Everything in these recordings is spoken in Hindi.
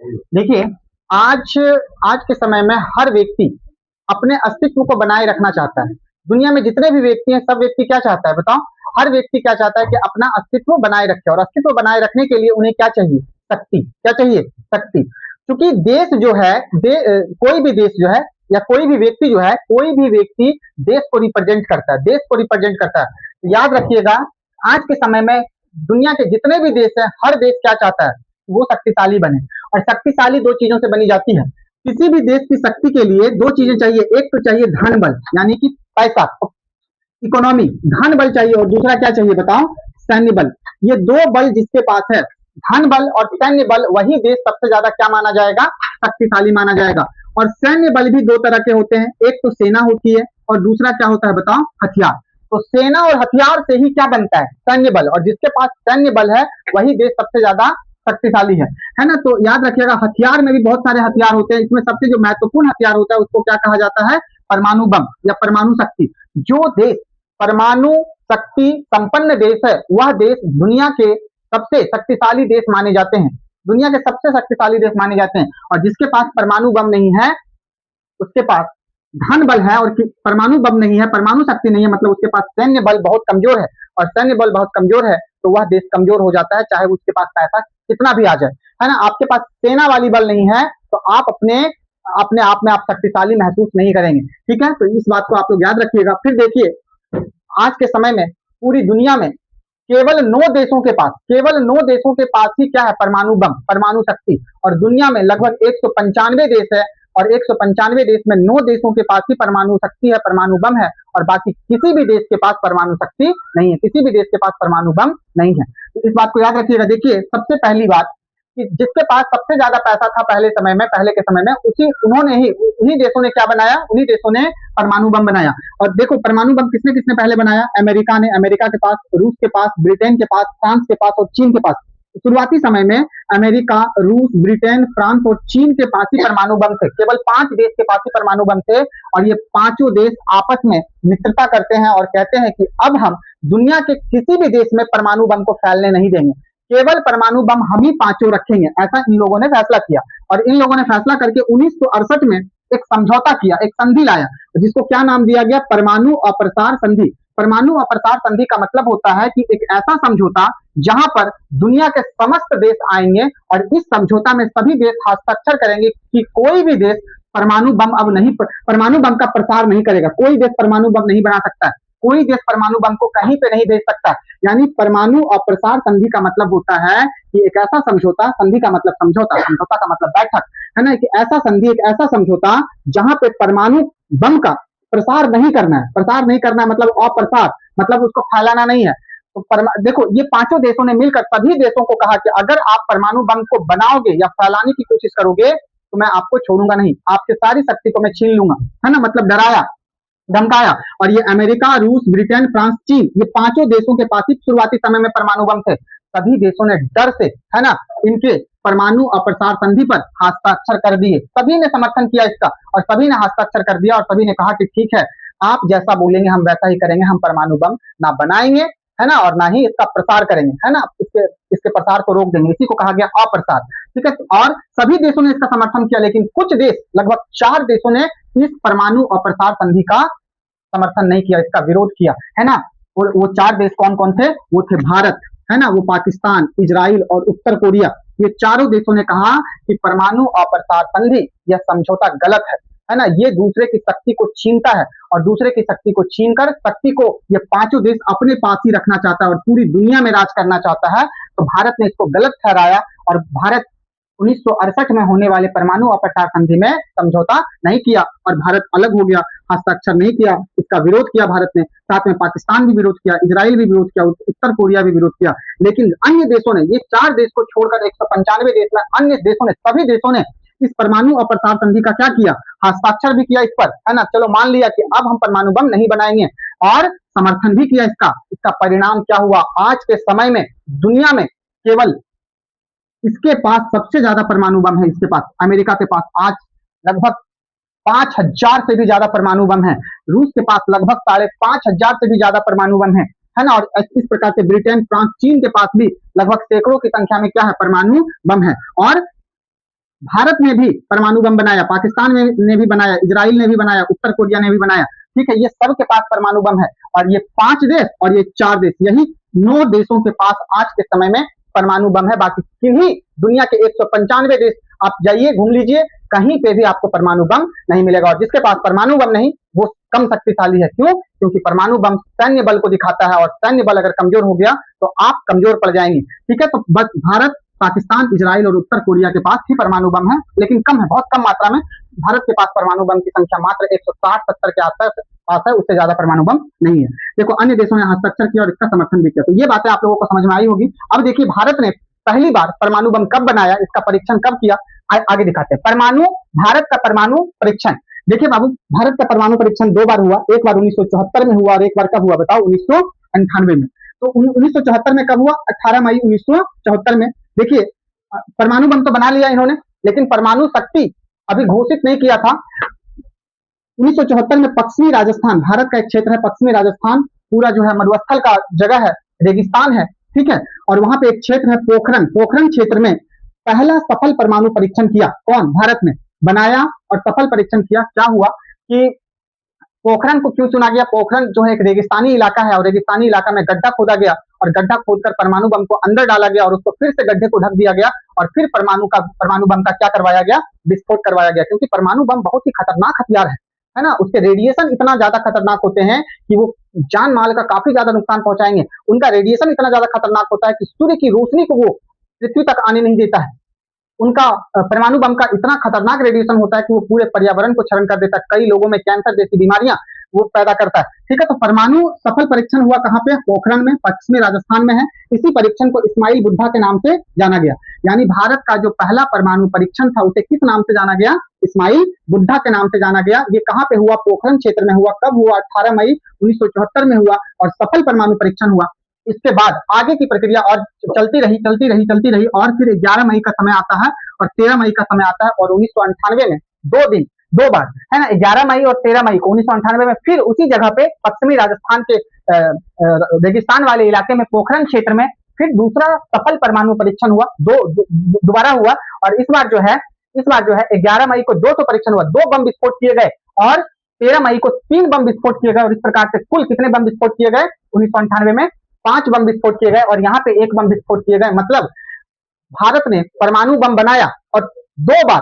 देखिए, आज आज के समय में हर व्यक्ति अपने अस्तित्व को बनाए रखना चाहता है। दुनिया में जितने भी व्यक्ति हैं, सब व्यक्ति क्या चाहता है बताओ? हर व्यक्ति क्या चाहता है कि अपना अस्तित्व बनाए रखे, और अस्तित्व बनाए रखने के लिए उन्हें क्या चाहिए? शक्ति। क्या चाहिए? शक्ति। क्योंकि देश जो है, कोई भी देश जो है या कोई भी व्यक्ति जो है, कोई भी व्यक्ति देश को रिप्रेजेंट करता है, देश को रिप्रेजेंट करता है। तो याद रखिएगा, आज के समय में दुनिया के जितने भी देश हैं, हर देश क्या चाहता है? वो शक्तिशाली बने। और शक्तिशाली दो चीजों से बनी जाती है। किसी भी देश की शक्ति के लिए दो चीजें चाहिए। एक तो चाहिए धन बल, यानी कि पैसा, इकोनॉमी, धन बल चाहिए, और दूसरा क्या चाहिए बताओ? सैन्य बल। ये दो बल जिसके पास है, धन बल और सैन्य बल, वही देश सबसे ज्यादा क्या माना जाएगा? शक्तिशाली माना जाएगा। और सैन्य बल भी दो तरह के होते हैं, एक तो सेना होती है और दूसरा क्या होता है बताओ? हथियार। तो सेना और हथियार से ही क्या बनता है? सैन्य बल। और जिसके पास सैन्य बल है, वही देश सबसे ज्यादा शक्तिशाली है ना? तो याद रखिएगा, हथियार में भी बहुत सारे हथियार होते हैं। इसमें सबसे जो महत्वपूर्ण हथियार होता है उसको क्या कहा जाता है? परमाणु बम या परमाणु शक्ति। जो देश परमाणु शक्ति संपन्न देश है, वह देश दुनिया के सबसे शक्तिशाली देश माने जाते हैं। दुनिया के सबसे शक्तिशाली देश माने जाते हैं। और जिसके पास परमाणु बम नहीं है, उसके पास धन बल है और परमाणु बम नहीं है, परमाणु शक्ति नहीं है, मतलब उसके पास सैन्य बल बहुत कमजोर है। और सैन्य बल बहुत कमजोर है तो वह देश कमजोर हो जाता है, चाहे उसके पास पैसा कितना भी आ जाए, है ना? आपके पास सेना वाली बल नहीं है तो आप अपने अपने आप में आप शक्तिशाली महसूस नहीं करेंगे। ठीक है, तो इस बात को आप लोग याद रखिएगा। फिर देखिए, आज के समय में पूरी दुनिया में केवल 9 देशों के पास ही क्या है? परमाणु बम, परमाणु शक्ति। और दुनिया में लगभग 195 देश है, और 195 देश में 9 देशों के पास ही परमाणु शक्ति है, परमाणु बम है। और बाकी किसी भी देश के पास परमाणु शक्ति नहीं है, किसी भी देश के पास परमाणु बम नहीं है। तो इस बात को याद रखिएगा। देखिए, सबसे पहली बात कि जिसके पास सबसे ज्यादा पैसा था पहले के समय में, उन्हीं देशों ने क्या बनाया? उन्हीं देशों ने परमाणु बम बनाया। और देखो, परमाणु बम किसने किसने पहले बनाया? अमेरिका ने। अमेरिका के पास, रूस के पास, ब्रिटेन के पास, फ्रांस के पास और चीन के पास। शुरुआती समय में अमेरिका, रूस, ब्रिटेन, फ्रांस और चीन के पास ही परमाणु बम थे। केवल 5 देश के पास ही परमाणु बम थे। और ये पांचों देश आपस में मित्रता करते हैं और कहते हैं कि अब हम दुनिया के किसी भी देश में परमाणु बम को फैलने नहीं देंगे, केवल परमाणु बम हम ही पांचों रखेंगे। ऐसा इन लोगों ने फैसला किया। और इन लोगों ने फैसला करके 1968 में एक समझौता किया, एक संधि लाया, जिसको क्या नाम दिया गया? परमाणु अप्रसार संधि। परमाणु अप्रसार संधि का मतलब होता है कि एक ऐसा समझौता जहां पर दुनिया के समस्त देश आएंगे और इस समझौता में सभी देश हस्ताक्षर करेंगे कि कोई भी देश परमाणु बम का प्रसार नहीं करेगा। कोई देश परमाणु बम नहीं बना सकता है, कोई देश परमाणु बम को कहीं पे नहीं भेज सकता। यानी परमाणु अप्रसार संधि का मतलब होता है कि एक ऐसा समझौता, संधि का मतलब समझौता, समझौता का मतलब बैठक, है ना? कि ऐसा संधि, एक ऐसा समझौता जहां पे परमाणु बम का प्रसार नहीं करना है। प्रसार नहीं करना है मतलब अप्रसार, मतलब उसको फैलाना नहीं है। तो देखो, ये पांचों देशों ने मिलकर सभी देशों को कहा कि अगर आप परमाणु बम को बनाओगे या फैलाने की कोशिश करोगे तो मैं आपको छोड़ूंगा नहीं, आपकी सारी शक्ति को मैं छीन लूंगा, है ना? मतलब डराया, धमकाया। और ये अमेरिका, रूस, ब्रिटेन, फ्रांस, चीन, ये पांचों देशों के पास ही शुरुआती समय में परमाणु बम थे। सभी देशों ने डर से, है ना, इनके परमाणु अप्रसार संधि पर हस्ताक्षर कर दिए। सभी ने समर्थन किया इसका, और सभी ने हस्ताक्षर कर दिया, और सभी ने कहा कि ठीक है, आप जैसा बोलेंगे हम वैसा ही करेंगे, हम परमाणु बम ना बनाएंगे, है ना, और ना ही इसका प्रसार करेंगे, है ना, इसके प्रसार को रोक देंगे। इसी को कहा गया अप्रसार। ठीक है, और सभी देशों ने इसका समर्थन किया, लेकिन कुछ देश, लगभग 4 देशों ने इस परमाणु अप्रसार संधि का समर्थन नहीं किया, इसका विरोध किया, है ना। और वो 4 देश कौन कौन थे? वो थे भारत, है ना, वो पाकिस्तान, इजराइल और उत्तर कोरिया। ये चारों देशों ने कहा कि परमाणु अप्रसार संधि, यह समझौता गलत है ना, ये दूसरे की शक्ति को छीनता है, और दूसरे की शक्ति को छीनकर शक्ति को ये पांचों देश अपने पास ही रखना चाहता है और पूरी दुनिया में राज करना चाहता है। तो भारत ने इसको गलत ठहराया, और भारत 1968 में होने वाले परमाणु अप्रसार संधि में समझौता नहीं किया, और भारत अलग हो गया, हस्ताक्षर नहीं किया, इसका विरोध किया भारत ने। साथ में पाकिस्तान भी विरोध किया, इजराइल भी विरोध किया, उत्तर कोरिया भी विरोध किया। लेकिन अन्य देशों ने, ये 4 देश को छोड़कर 195 देश में अन्य देशों ने, सभी देशों ने इस परमाणु अप्रसार संधि का क्या किया? हस्ताक्षर भी किया इस पर, है ना। चलो मान लिया कि अब हम परमाणु बम नहीं बनाएंगे, और समर्थन भी किया इसका। इसका परिणाम क्या हुआ? आज के समय में दुनिया में केवल इसके पास सबसे ज्यादा परमाणु बम है। इसके पास, अमेरिका के पास आज लगभग 5,000 से भी ज्यादा परमाणु बम है। रूस के पास लगभग 5,500 से भी ज्यादा परमाणु बम है ना। और इस प्रकार से ब्रिटेन, फ्रांस, चीन के पास भी लगभग सैकड़ों की संख्या में क्या है? परमाणु बम है। और भारत ने भी परमाणु बम बनाया, पाकिस्तान ने भी बनाया, इजराइल ने भी बनाया, उत्तर कोरिया ने भी बनाया। ठीक है, ये सबके पास परमाणु बम है और ये 5 देश और ये 4 देश, यही 9 देशों के पास आज के समय में परमाणु बम है। बाकी किन्हीं दुनिया के 195 देश आप जाइए, घूम लीजिए, कहीं पे भी आपको परमाणु बम नहीं मिलेगा। और जिसके पास परमाणु बम नहीं, वो कम शक्तिशाली है। क्यों? क्योंकि परमाणु बम सैन्य बल को दिखाता है और सैन्य बल अगर कमजोर हो गया तो आप कमजोर पड़ जाएंगे। ठीक है, तो बस भारत, पाकिस्तान, इजराइल और उत्तर कोरिया के पास ही परमाणु बम है, लेकिन कम है, बहुत कम मात्रा में। भारत के पास परमाणु बम की संख्या मात्र 160-70 के आसपास पास है, उससे ज्यादा परमाणु बम नहीं है। देखो, अन्य देशों ने हस्ताक्षर किया और इसका समर्थन भी किया। तो ये बातें आप लोगों को समझ में आई होगी। अब देखिए, भारत ने पहली बार परमाणु बम कब बनाया, इसका परीक्षण कब किया, आगे दिखाते हैं। भारत का परमाणु परीक्षण, देखिए बाबू, भारत का परमाणु परीक्षण 2 बार हुआ। एक बार 1974 में हुआ और एक बार कब हुआ बताओ, 1998 में। तो 1974 में कब हुआ? 18 मई 1974 में। देखिए, परमाणु बम तो बना लिया इन्होंने, लेकिन परमाणु शक्ति अभी घोषित नहीं किया था। 1974 में पश्चिमी राजस्थान, भारत का एक क्षेत्र है पश्चिमी राजस्थान, पूरा जो है मरुस्थल का जगह है, रेगिस्तान है। ठीक है, और वहां पे एक क्षेत्र है पोखरण, पोखरण क्षेत्र में पहला सफल परमाणु परीक्षण किया। कौन? भारत ने बनाया और सफल परीक्षण किया। क्या हुआ कि पोखरण को क्यों चुना गया? पोखरण जो है एक रेगिस्तानी इलाका है और रेगिस्तानी इलाका में गड्ढा खोदा गया और गड्ढा खोदकर परमाणु बम को अंदर डाला गया और उसको फिर से गड्ढे को ढक दिया गया और फिर परमाणु बम का क्या करवाया गया? विस्फोट करवाया गया। क्योंकि परमाणु बम बहुत ही खतरनाक हथियार है ना, उसके रेडिएशन इतना ज्यादा खतरनाक होते हैं कि वो जान माल का काफी ज्यादा नुकसान पहुंचाएंगे। उनका रेडिएशन इतना ज्यादा खतरनाक होता है कि सूर्य की रोशनी को वो पृथ्वी तक आने नहीं देता है। उनका परमाणु बम का इतना खतरनाक रेडिएशन होता है कि वो पूरे पर्यावरण को क्षरण कर देता है। कई लोगों में कैंसर जैसी बीमारियां वो पैदा करता है। ठीक है, तो परमाणु सफल परीक्षण हुआ कहां पे? पोखरण में, पश्चिमी राजस्थान में है। इसी परीक्षण को इस्माइल बुद्धा के नाम से जाना गया। यानी भारत का जो पहला परमाणु परीक्षण था उसे किस नाम से जाना गया? इस्माइल बुद्धा के नाम से जाना गया। ये कहां पे हुआ? पोखरण क्षेत्र में हुआ। कब हुआ? 18 मई 1974 में हुआ और सफल परमाणु परीक्षण हुआ। इसके बाद आगे की प्रक्रिया और चलती रही और फिर 11 मई का समय आता है और 13 मई का समय आता है और 1998 में 2 बार है ना, 11 मई और 13 मई को 1998 में फिर उसी जगह पे पश्चिमी राजस्थान के रेगिस्तान वाले इलाके में पोखरण क्षेत्र में फिर दूसरा सफल परमाणु परीक्षण हुआ। दोबारा हुआ और इस बार जो है 11 मई को 200 परीक्षण हुआ, 2 बम विस्फोट किए गए और 13 मई को 3 बम विस्फोट किए गए और इस प्रकार से कुल कितने बम विस्फोट किए गए? 1998 में 5 बम विस्फोट किए गए और यहाँ पे 1 बम विस्फोट किए गए। मतलब भारत ने परमाणु बम बनाया और 2 बार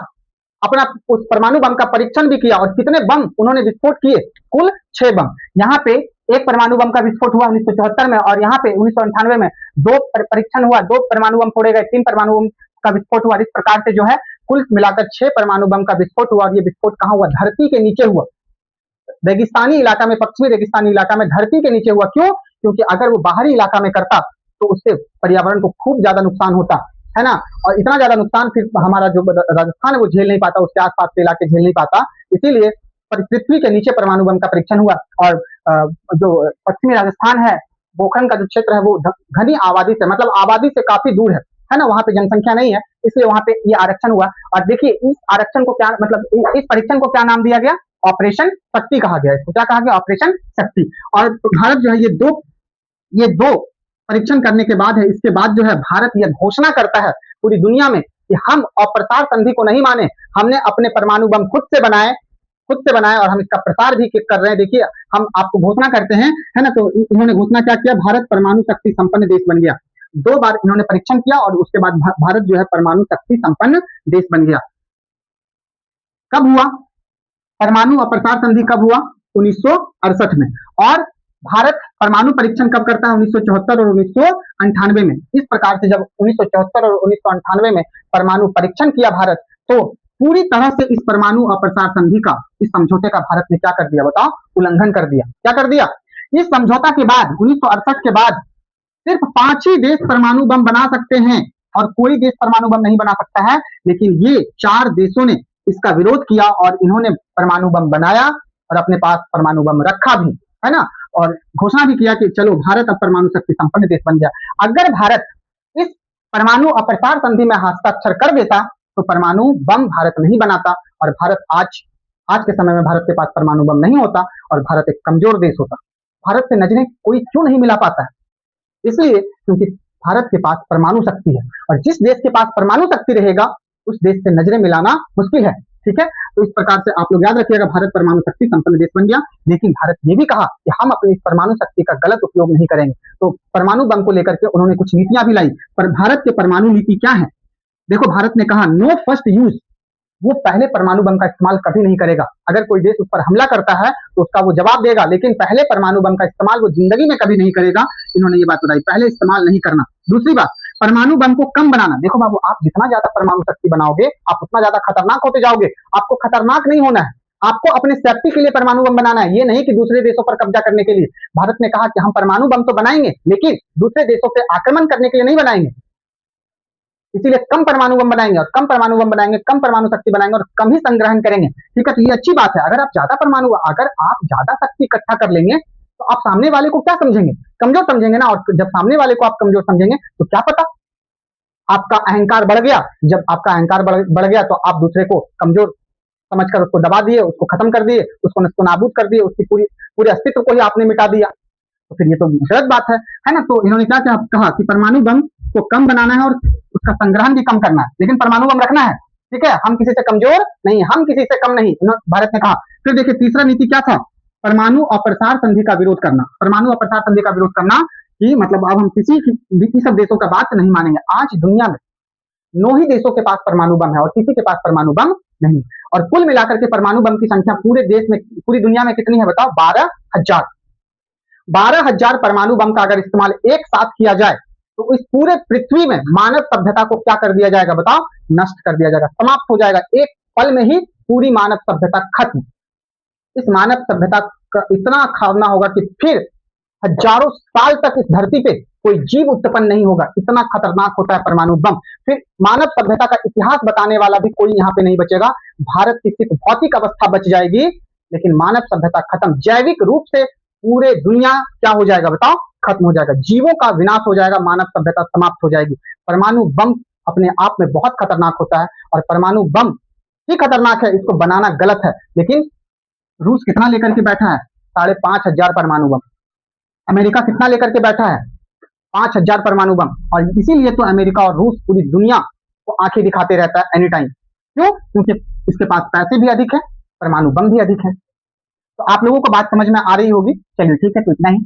अपना उस परमाणु बम का परीक्षण भी किया और कितने बम उन्होंने विस्फोट किए? कुल 6 बम। यहाँ पे एक परमाणु बम का विस्फोट हुआ 1974 में और यहाँ पे 1998 में 2 परीक्षण हुआ, 2 परमाणु बम फोड़े गए, 3 परमाणु बम का विस्फोट हुआ। इस प्रकार से जो है कुल मिलाकर 6 परमाणु बम का विस्फोट हुआ और ये विस्फोट कहाँ हुआ? धरती के नीचे हुआ, रेगिस्तानी इलाका में, पश्चिमी रेगिस्तानी इलाका में, धरती के नीचे हुआ। क्यों? क्योंकि अगर वो बाहरी इलाका में करता तो उससे पर्यावरण को खूब ज्यादा नुकसान होता है ना, और इतना ज्यादा नुकसान फिर हमारा जो राजस्थान है वो झेल नहीं पाता, उसके आसपास के इलाके झेल नहीं पाता। इसीलिए पृथ्वी के नीचे परमाणु बम का परीक्षण हुआ और जो पश्चिमी राजस्थान है, पोखरण का जो क्षेत्र है वो घनी आबादी से, मतलब आबादी से काफी दूर है ना, वहां पे जनसंख्या नहीं है, इसलिए वहां पे ये आरक्षण हुआ। और देखिए इस आरक्षण को क्या, मतलब इस परीक्षण को क्या नाम दिया गया? ऑपरेशन शक्ति कहा गया। इसको क्या कहा गया? ऑपरेशन शक्ति। और भारत जो है ये दो परीक्षण करने के बाद है, इसके बाद जो है भारत यह घोषणा करता है पूरी दुनिया में कि हम अप्रसार संधि को नहीं माने, हमने अपने परमाणु बम खुद से बनाए और हम इसका प्रसार भी कर रहे हैं। देखिए हम आपको घोषणा करते हैं, है ना, तो इन्होंने घोषणा क्या किया? भारत परमाणु शक्ति संपन्न देश बन गया। 2 बार इन्होंने परीक्षण किया और उसके बाद भारत जो है परमाणु शक्ति संपन्न देश बन गया। कब हुआ परमाणु अप्रसार संधि? कब हुआ? 1968 में। और भारत परमाणु परीक्षण कब करता है? 1974 और 1998 में। इस प्रकार से जब 1974 और 1998 में परमाणु परीक्षण किया भारत, तो पूरी तरह से इस परमाणु अप्रसार संधि का, इस समझौते का भारत ने क्या कर दिया बताओ? उल्लंघन कर दिया। क्या कर दिया? इस समझौता के बाद 1968 के बाद सिर्फ 5 ही देश परमाणु बम बना सकते हैं और कोई देश परमाणु बम नहीं बना सकता है। लेकिन ये 4 देशों ने इसका विरोध किया और इन्होंने परमाणु बम बनाया और अपने पास परमाणु बम रखा भी, है ना, और घोषणा भी किया कि चलो भारत अब परमाणु शक्ति संपन्न देश बन गया। अगर भारत इस परमाणु अप्रसार संधि में हस्ताक्षर कर देता तो परमाणु बम भारत नहीं बनाता और भारत आज के समय में भारत के पास परमाणु बम नहीं होता और भारत एक कमजोर देश होता। भारत से नजरें कोई क्यों नहीं मिला पाता है? इसलिए क्योंकि भारत के पास परमाणु शक्ति है और जिस देश के पास परमाणु शक्ति रहेगा उस देश से नजरें मिलाना मुश्किल है। ठीक है, तो इस प्रकार से आप लोग याद रखिएगा, भारत परमाणु शक्ति संपन्न देश बन गया। लेकिन भारत ये भी कहा कि हम अपनी इस परमाणु शक्ति का गलत उपयोग नहीं करेंगे। तो परमाणु बम को लेकर के उन्होंने कुछ नीतियां भी लाई। पर भारत के परमाणु नीति क्या है? देखो, भारत ने कहा नो फर्स्ट यूज, वो पहले परमाणु बम का इस्तेमाल कभी नहीं करेगा। अगर कोई देश उस पर हमला करता है तो उसका वो जवाब देगा, लेकिन पहले परमाणु बम का इस्तेमाल वो जिंदगी में कभी नहीं करेगा। इन्होंने ये बात बताई, पहले इस्तेमाल नहीं करना। दूसरी बात, परमाणु बम को कम बनाना। देखो बाबू, आप जितना ज्यादा परमाणु शक्ति बनाओगे, आप उतना ज्यादा खतरनाक होते जाओगे। आपको खतरनाक नहीं होना है, आपको अपने सेफ्टी के लिए परमाणु बम बनाना है, ये नहीं कि दूसरे देशों पर कब्जा करने के लिए। भारत ने कहा कि हम परमाणु बम तो बनाएंगे, लेकिन दूसरे देशों पे आक्रमण करने के लिए नहीं बनाएंगे। इसीलिए कम परमाणु बम बनाएंगे, और कम परमाणु बम बनाएंगे, कम परमाणु शक्ति बनाएंगे, और कम ही संग्रहण करेंगे। ठीक है, तो ये अच्छी बात है। अगर आप ज्यादा शक्ति इकट्ठा कर लेंगे तो आप सामने वाले को क्या समझेंगे? कमजोर समझेंगे ना। और जब सामने वाले को आप कमजोर समझेंगे तो क्या पता आपका अहंकार बढ़ गया। जब आपका अहंकार बढ़ गया तो आप दूसरे को कमजोर समझकर उसको दबा दिए, उसको खत्म कर दिए, उसको नस्तनाबूद कर दिए, उसकी पूरे अस्तित्व को ही आपने मिटा दिया। तो फिर ये तो गलत बात है ना। तो इन्होंने क्या कहा कि परमाणु बम को कम बनाना है और उसका संग्रहण भी कम करना है, लेकिन परमाणु बम रखना है। ठीक है, हम किसी से कमजोर नहीं, हम किसी से कम नहीं, भारत ने कहा। फिर देखिए, तीसरा नीति क्या था? परमाणु अप्रसार संधि का विरोध करना। परमाणु अप्रसार संधि का विरोध करना कि मतलब अब हम किसी सब देशों का बात नहीं मानेंगे। आज दुनिया में 9 ही देशों के पास परमाणु बम है और किसी के पास परमाणु बम नहीं। और कुल मिलाकर के परमाणु बम की संख्या पूरे देश में, पूरी दुनिया में कितनी है बताओ? 12,000। 12,000 परमाणु बम का अगर इस्तेमाल एक साथ किया जाए तो इस पूरे पृथ्वी में मानव सभ्यता को क्या कर दिया जाएगा बताओ? नष्ट कर दिया जाएगा, समाप्त हो जाएगा। एक पल में ही पूरी मानव सभ्यता खत्म। इस मानव सभ्यता का इतना खाना होगा कि फिर हजारों साल तक इस धरती पे कोई जीव उत्पन्न नहीं होगा। इतना खतरनाक होता है परमाणु बम। फिर मानव सभ्यता का इतिहास बताने वाला भी कोई यहाँ पे नहीं बचेगा। भारत की सिर्फ भौतिक अवस्था बच जाएगी, लेकिन मानव सभ्यता खत्म। जैविक रूप से पूरे दुनिया क्या हो जाएगा बताओ? खत्म हो जाएगा। जीवों का विनाश हो जाएगा, मानव सभ्यता समाप्त हो जाएगी। परमाणु बम अपने आप में बहुत खतरनाक होता है, और परमाणु बम ही खतरनाक है, इसको बनाना गलत है। लेकिन रूस कितना लेकर के बैठा है? 5,500 परमाणु बम। अमेरिका कितना लेकर के बैठा है? 5,000 परमाणु बम। और इसीलिए तो अमेरिका और रूस पूरी दुनिया को आंखें दिखाते रहता है एनी टाइम। क्यों? क्योंकि इसके पास पैसे भी अधिक है, परमाणु बम भी अधिक है। तो आप लोगों को बात समझ में आ रही होगी। चलिए ठीक है, तो इतना ही।